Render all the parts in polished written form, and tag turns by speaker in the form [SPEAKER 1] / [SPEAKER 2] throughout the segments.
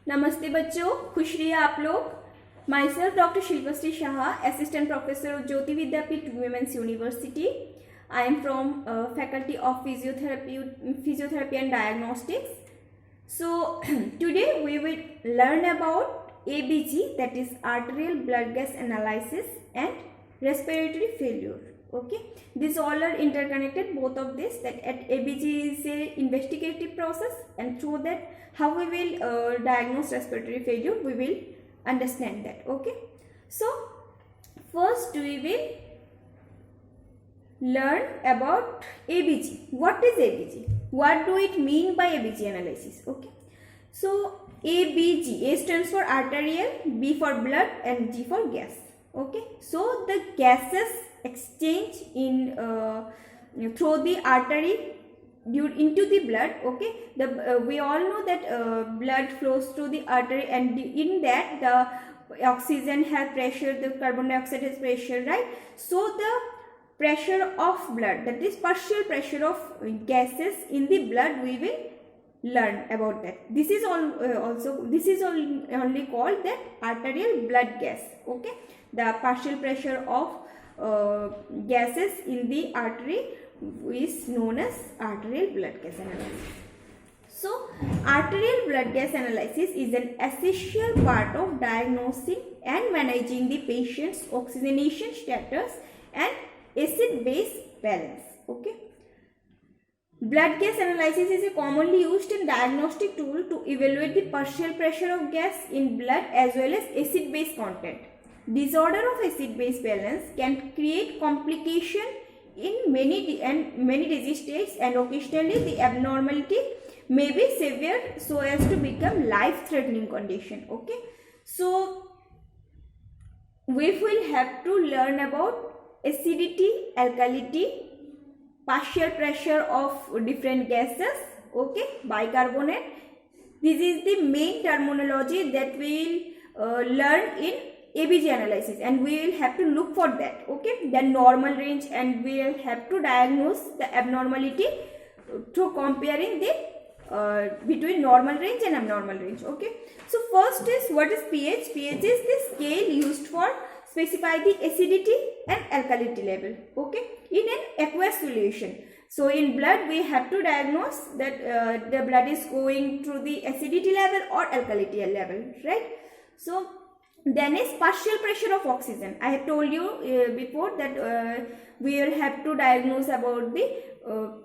[SPEAKER 1] नमस्ते बच्चों, खुश रहिए आप लोग। Myself doctor Shilpashree Shah, assistant professor of Jyoti Vidyapeeth women's university. I am from faculty of physiotherapy and diagnostics. So today we will learn about ABG, that is arterial blood gas analysis, and respiratory failure. Okay, these all are interconnected, both of this. That at ABG is a investigative process, and through that how we will diagnose respiratory failure, we will understand that. Okay, so first we will learn about ABG. What is ABG? What do it mean by ABG analysis? Okay, so ABG, A stands for arterial, B for blood, and G for gas. Okay, so the gases exchange in through the artery into the blood. Okay, we all know that blood flows through the artery, and in that the oxygen has pressure, the carbon dioxide has pressure, right? So the pressure of blood, that is partial pressure of gases in the blood, we will learn about that. This is only called that arterial blood gas. Okay, the partial pressure of gases in the artery is known as arterial blood gas analysis. So arterial blood gas analysis is an essential part of diagnosing and managing the patient's oxygenation status and acid-base balance. Okay, blood gas analysis is a commonly used and diagnostic tool to evaluate the partial pressure of gas in blood as well as acid-base content. Disorder of acid-base balance can create complication in many disease states, and occasionally the abnormality may be severe so as to become life-threatening condition. Okay, so we will have to learn about acidity, alkalinity, partial pressure of different gases. Okay, bicarbonate. This is the main terminology that we will learn in ABG analysis, and we will have to look for that. Okay, the normal range, and we will have to diagnose the abnormality through comparing the between normal range and abnormal range. Okay, so first is, what is pH? pH is the scale used for specify the acidity and alkalinity level. Okay, in an aqueous solution. So in blood we have to diagnose that the blood is going through the acidity level or alkalinity level, right? So then is partial pressure of oxygen. I have told you before that we will have to diagnose about the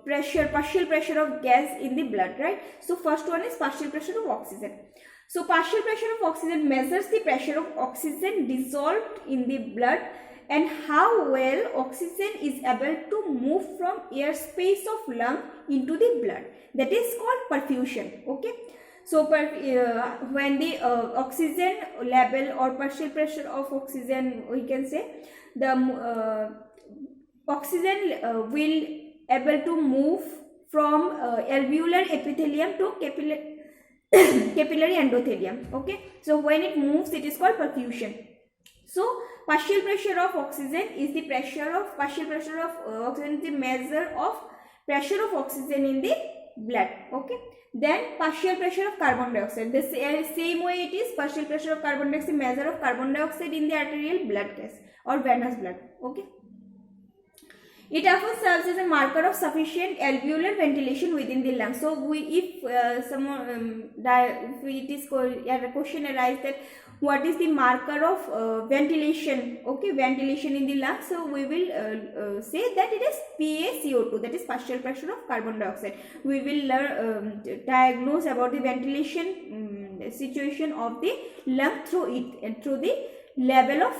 [SPEAKER 1] partial pressure of gas in the blood, right? So first one is partial pressure of oxygen. So partial pressure of oxygen measures the pressure of oxygen dissolved in the blood and how well oxygen is able to move from air space of lung into the blood. That is called perfusion. Okay, so when the oxygen level or partial pressure of oxygen, we can say the oxygen will able to move from alveolar epithelium to capillary endothelium. Okay, so when it moves, it is called perfusion. So partial pressure of oxygen is the partial pressure of oxygen is the measure of pressure of oxygen in the blood. Okay, then partial pressure of carbon dioxide, the same way it is partial pressure of carbon dioxide, measure of carbon dioxide in the arterial blood gas or venous blood. Okay, it often serves as a marker of sufficient alveolar ventilation within the lungs. So if it is a question arises that what is the marker of ventilation? Okay, ventilation in the lungs. So we will say that it is PaCO2, that is partial pressure of carbon dioxide. We will learn diagnose about the ventilation situation of the lung through it and through the level of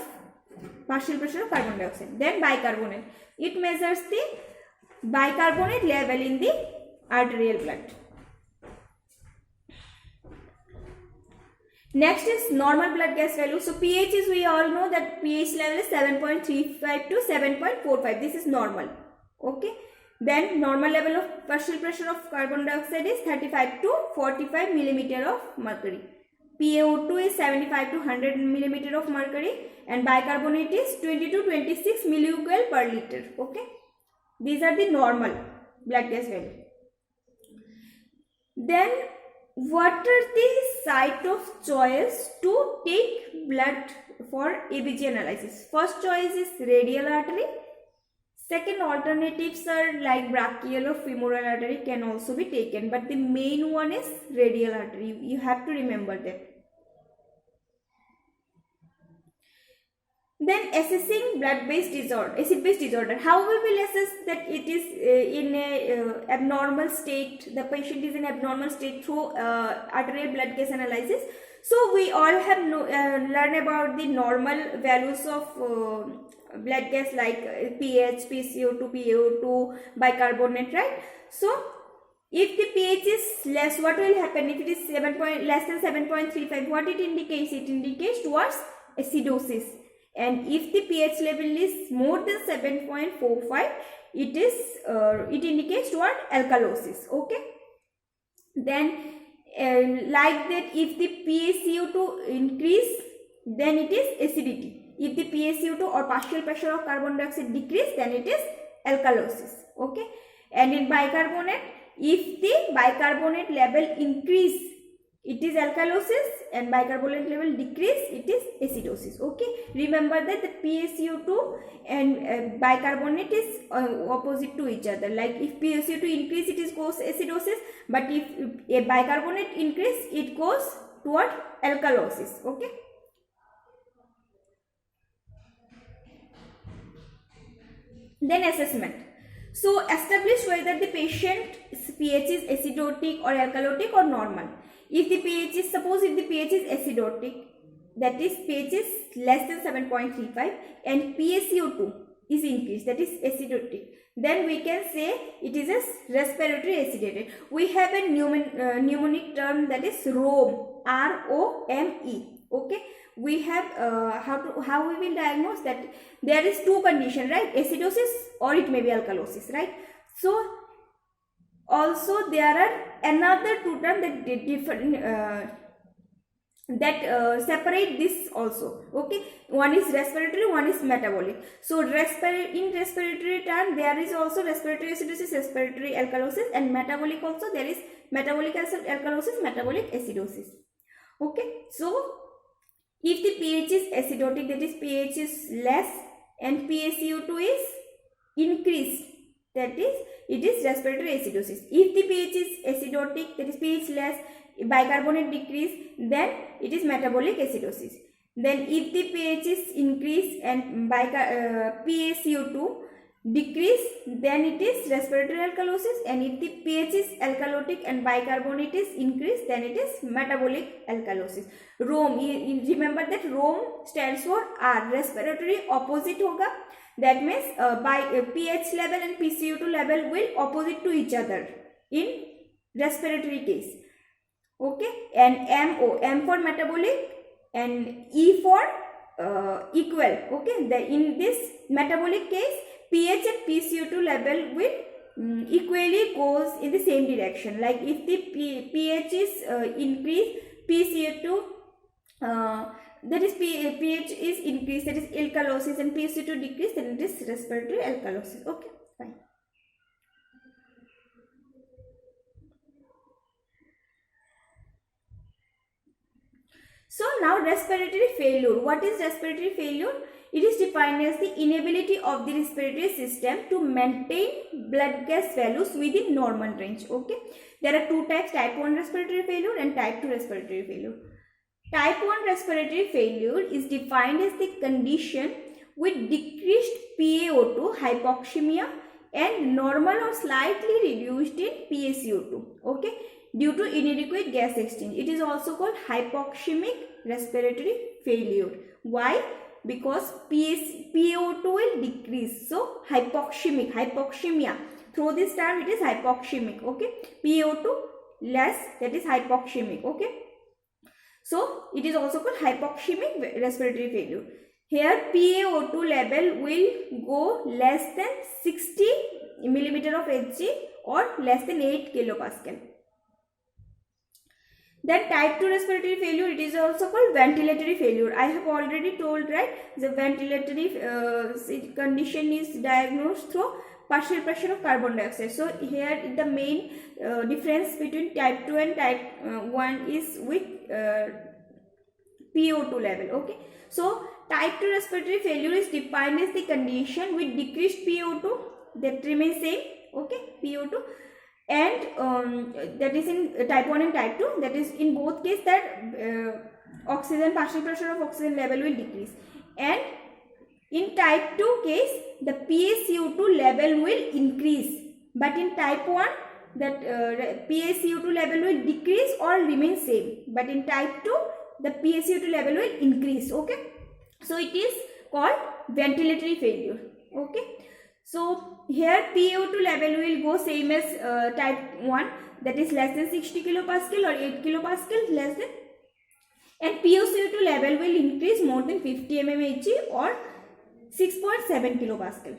[SPEAKER 1] partial pressure of carbon dioxide. Then bicarbonate. It measures the bicarbonate level in the arterial blood. Next is normal blood gas value. So pH is, we all know that pH level is 7.35 to 7.45. This is normal. Okay. Then normal level of partial pressure of carbon dioxide is 35 to 45 millimeter of mercury. PaO2 is 75 to 100 millimeter of mercury, and bicarbonate is 20 to 26 milligauge per liter. Okay, these are the normal blood gas value. Then what are the site of choice to take blood for ABG analysis? First choice is radial artery. Second alternatives are like brachial or femoral artery can also be taken, but the main one is radial artery. You have to remember that. Then assessing blood-based disorder, acid-based disorder. How we will assess that it is in a abnormal state, the patient is in abnormal state through arterial blood gas analysis. So we all have learned about the normal values of blood gas like pH, PCO2, PaO2, bicarbonate, right? So if the pH is less, what will happen? If it is less than 7.35, what it indicates? It indicates towards acidosis. And if the pH level is more than 7.45, it indicates toward alkalosis. Okay. Then like that, if the PaCO2 increase, then it is acidity. If the PaCO2 or partial pressure of carbon dioxide decrease, then it is alkalosis. Okay. And in bicarbonate, if the bicarbonate level increase, it is alkalosis, and bicarbonate level decrease, it is acidosis. Okay, remember that the PaCO2 and bicarbonate is opposite to each other. Like if PaCO2 increase, it is goes acidosis, but if a bicarbonate increase, it goes toward alkalosis. Okay. Then assessment. So establish whether the patient's pH is acidotic or alkalotic or normal. If the pH is, suppose if the pH is acidotic, that is pH is less than 7.35 and PaCO2 is increased, that is acidotic, then we can say it is a respiratory acidated. We have a mnemonic term, that is ROME, R-O-M-E. Okay, we have how we will diagnose that? There is two conditions, right? Acidosis or it may be alkalosis, right? So also there are another two terms that different separate this also. Okay, one is respiratory, one is metabolic. So in respiratory term there is also respiratory acidosis, respiratory alkalosis, and metabolic also there is metabolic alkalosis, metabolic acidosis. Okay, so if the pH is acidotic, that is pH is less and PaCO2 is increased, that is it is respiratory acidosis. If the pH is acidotic, that is pH less, bicarbonate decrease, then it is metabolic acidosis. Then if the pH is increased and PaCO2 decrease, then it is respiratory alkalosis, and if the pH is alkalotic and bicarbonate is increased, then it is metabolic alkalosis. ROME, remember that ROME stands for R, respiratory opposite hoga. That means pH level and PCO2 level will opposite to each other in respiratory case. Okay, and M for metabolic and E for equal. Okay, in this metabolic case, pH and PCO2 level will equally goes in the same direction. Like if the pH is increased, PCO2 that is pH is increased, that is alkalosis, and PCO2 decreased, then it is respiratory alkalosis. Okay, fine. So now respiratory failure. What is respiratory failure? It is defined as the inability of the respiratory system to maintain blood gas values within normal range. Okay, there are two types: type 1 respiratory failure and type 2 respiratory failure. Type 1 respiratory failure is defined as the condition with decreased PaO2, hypoxemia, and normal or slightly reduced in PaCO2. Okay, due to inadequate gas exchange. It is also called hypoxemic respiratory failure. Why? Because PaO2 will decrease. So hypoxemia. Through this term it is hypoxemic. Okay, PaO2 less, that is hypoxemic. Okay, so it is also called hypoxemic respiratory failure. Here PaO2 level will go less than 60 millimeter of Hg or less than 8 kilopascal. Then type 2 respiratory failure, it is also called ventilatory failure. I have already told, right? The ventilatory condition is diagnosed through partial pressure of carbon dioxide. So here the main difference between type 2 and type 1 is with PO2 level. Okay, so type 2 respiratory failure is defined as the condition with decreased PO2 that remains same. Okay, PO2, and that is in type 1 and type 2, that is in both case that oxygen, partial pressure of oxygen level will decrease, and in type 2 case the PaCO2 level will increase, but in type 1 that PaCO2 level will decrease or remain same, but in type 2 the PaCO2 level will increase. Okay, so it is called ventilatory failure. Okay, so here PaO2 level will go same as type 1, that is less than 60 kilopascal or 8 kilopascal less than, and PaCO2 level will increase more than 50 mmHg or 6.7 kilopascal.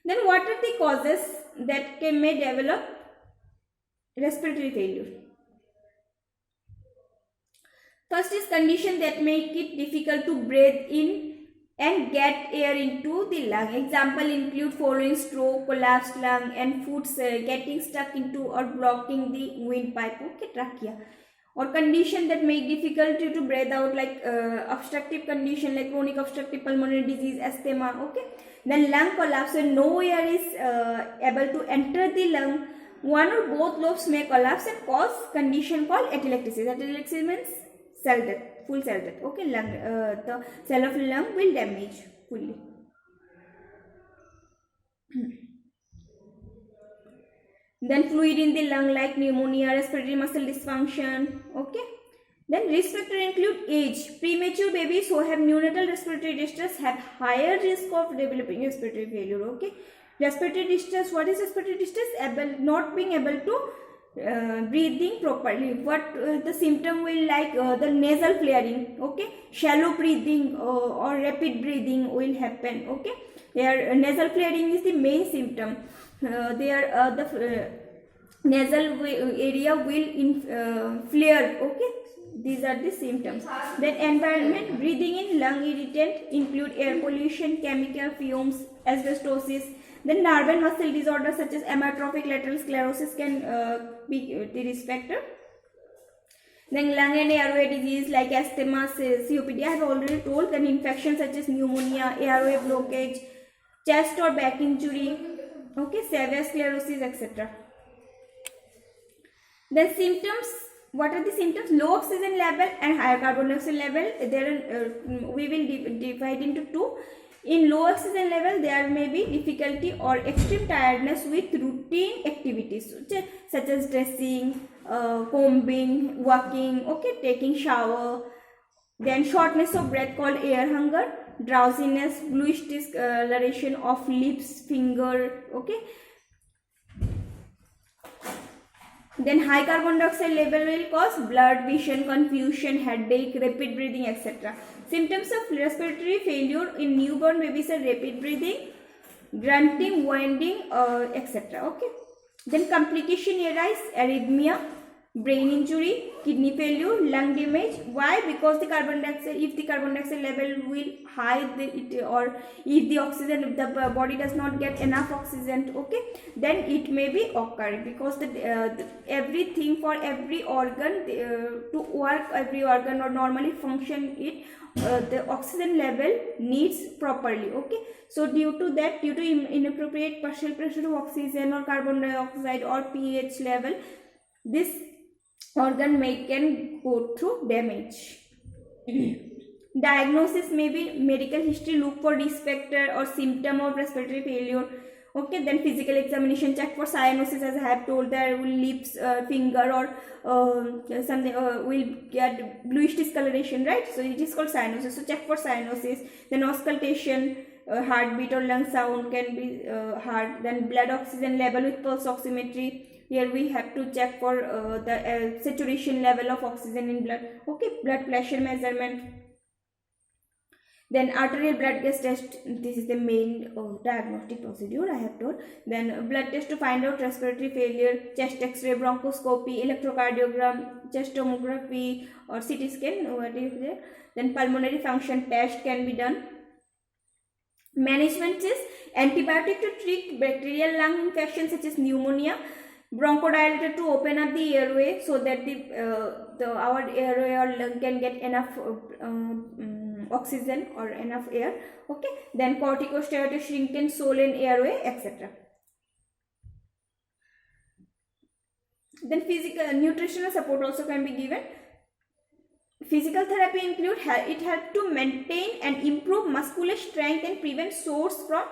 [SPEAKER 1] Then what are the causes that may develop respiratory failure? First is condition that make it difficult to breathe in and get air into the lung. Example include following stroke, collapsed lung, and foods getting stuck into or blocking the windpipe. Okay, trachea. Or condition that make difficulty to breathe out, like obstructive condition like chronic obstructive pulmonary disease, asthma. Okay, then lung collapse when no air is able to enter the lung. One or both lobes may collapse and cause condition called atelectasis. Atelectasis means cell death, full cell death. Okay, lung, the cell of lung will damage fully. Then fluid in the lung like pneumonia, respiratory muscle dysfunction. Okay, then risk factor include age. Premature babies who have neonatal respiratory distress have higher risk of developing respiratory failure. Okay, respiratory distress, what is respiratory distress? Not being able to breathing properly. What the symptom will like the nasal flaring. Okay, shallow breathing or rapid breathing will happen. Okay, here nasal flaring is the main symptom. The nasal area will flare. Okay, these are the symptoms. Then environment, breathing in lung irritant include air pollution, chemical fumes, asbestosis. Then nerve and muscle disorders such as amyotrophic lateral sclerosis can be the risk factor. Then lung and airway disease like asthma, COPD, I have already told. Then infections such as pneumonia, airway blockage, chest or back injury, okay, severe sclerosis, etc. Then symptoms, what are the symptoms? Low oxygen level and higher carbon dioxide level. There we will divide into two. In low oxygen level, there may be difficulty or extreme tiredness with routine activities such as dressing, combing, walking, okay, taking shower. Then shortness of breath called air hunger, drowsiness, bluish discoloration of lips, finger, okay. Then high carbon dioxide level will cause blurred vision, confusion, headache, rapid breathing, etc. Symptoms of respiratory failure in newborn babies are rapid breathing, grunting, winding, etc. Okay. Then complication arise, arrhythmia, brain injury, kidney failure, lung damage. Why? Because the carbon dioxide, if the carbon dioxide level will high, or if the oxygen, if the body does not get enough oxygen, okay, then it may be occurring, because everything for every organ to work, every organ or normally function, it the oxygen level needs properly. Okay, so due to that, due to inappropriate partial pressure of oxygen or carbon dioxide or pH level, this organ can go through damage. Diagnosis may be medical history, look for risk factor or symptom of respiratory failure. Okay, then physical examination, check for cyanosis, as I have told. There will lips, finger, or something will get bluish discoloration, right? So it is called cyanosis. So check for cyanosis. Then auscultation, heartbeat or lung sound can be heard. Then blood oxygen level with pulse oximetry. Here we have to check for the saturation level of oxygen in blood. Okay, blood pressure measurement. Then arterial blood gas test, this is the main diagnostic procedure I have told. Then blood test to find out respiratory failure, chest x-ray, bronchoscopy, electrocardiogram, chest tomography or CT scan, what is there. Then pulmonary function test can be done. Management is antibiotic to treat bacterial lung infection such as pneumonia, bronchodilator to open up the airway so that our airway or lung can get enough oxygen or enough air. Okay, then corticosteroid to shrinking swollen airway, etc. Then physical nutritional support also can be given. Physical therapy include it helps to maintain and improve muscular strength and prevent sores from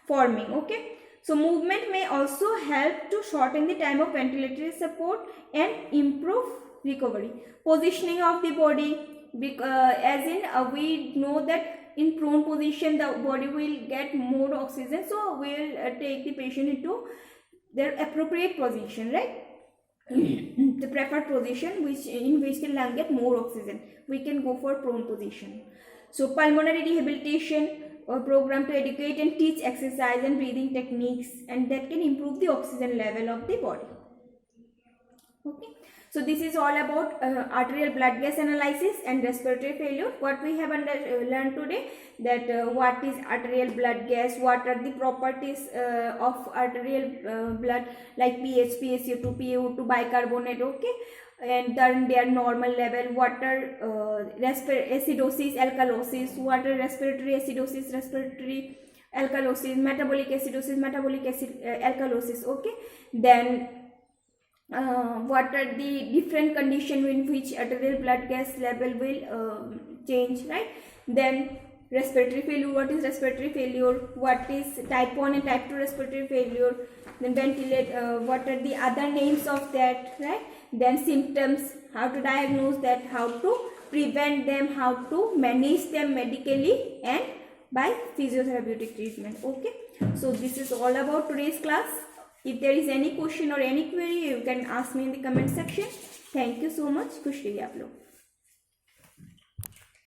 [SPEAKER 1] forming. Okay, so movement may also help to shorten the time of ventilatory support and improve recovery. Positioning of the body, as in we know that in prone position the body will get more oxygen, so we will take the patient into their appropriate position, right? The preferred position in which the lung get more oxygen, we can go for prone position. So pulmonary rehabilitation or program to educate and teach exercise and breathing techniques, and that can improve the oxygen level of the body. Okay, so this is all about arterial blood gas analysis and respiratory failure. What we have learned today, that what is arterial blood gas, what are the properties of arterial blood, like pH, PaCO2, PaO2, bicarbonate. Okay, and then their normal level, water acidosis, alkalosis, water respiratory acidosis, respiratory alkalosis, metabolic acidosis, metabolic alkalosis. Okay, then what are the different conditions in which arterial blood gas level will change, right? Then respiratory failure, what is respiratory failure, what is type 1 and type 2 respiratory failure, then ventilate, what are the other names of that, right? Then symptoms, how to diagnose that, how to prevent them, how to manage them medically and by physiotherapeutic treatment. Okay, so this is all about today's class. If there is any question or any query, you can ask me in the comment section. Thank you so much. खुश रहिए आप लोग.